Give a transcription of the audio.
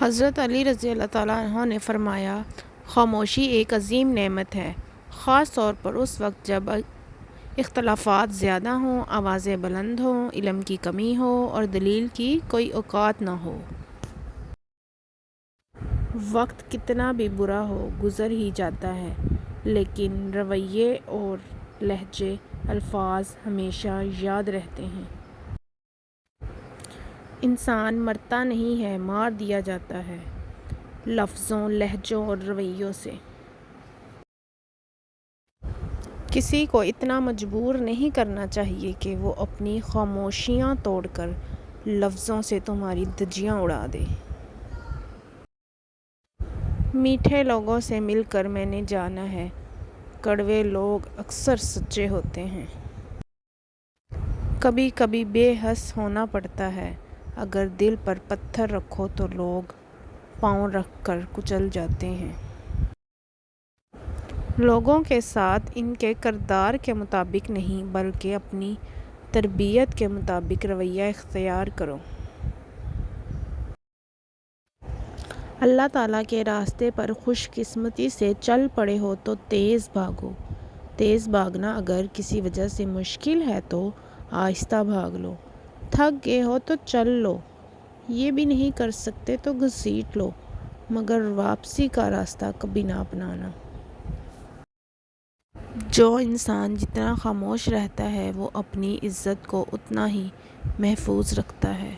حضرت علی رضی اللہ تعالیٰ عنہ نے فرمایا، خاموشی ایک عظیم نعمت ہے، خاص طور پر اس وقت جب اختلافات زیادہ ہوں، آوازیں بلند ہوں، علم کی کمی ہو اور دلیل کی کوئی اوقات نہ ہو۔ وقت کتنا بھی برا ہو گزر ہی جاتا ہے، لیکن رویے اور لہجے، الفاظ ہمیشہ یاد رہتے ہیں۔ انسان مرتا نہیں ہے، مار دیا جاتا ہے، لفظوں، لہجوں اور رویوں سے۔ کسی کو اتنا مجبور نہیں کرنا چاہیے کہ وہ اپنی خاموشیاں توڑ کر لفظوں سے تمہاری دھجیاں اڑا دے۔ میٹھے لوگوں سے مل کر میں نے جانا ہے، کڑوے لوگ اکثر سچے ہوتے ہیں۔ کبھی کبھی بے حس ہونا پڑتا ہے، اگر دل پر پتھر رکھو تو لوگ پاؤں رکھ کر کچل جاتے ہیں۔ لوگوں کے ساتھ ان کے کردار کے مطابق نہیں بلکہ اپنی تربیت کے مطابق رویہ اختیار کرو۔ اللہ تعالیٰ کے راستے پر خوش قسمتی سے چل پڑے ہو تو تیز بھاگو۔ تیز بھاگنا اگر کسی وجہ سے مشکل ہے تو آہستہ بھاگ لو۔ تھک گئے ہو تو چل لو، یہ بھی نہیں کر سکتے تو گھسیٹ لو، مگر واپسی کا راستہ کبھی نہ اپنانا۔ جو انسان جتنا خاموش رہتا ہے وہ اپنی عزت کو اتنا ہی محفوظ رکھتا ہے۔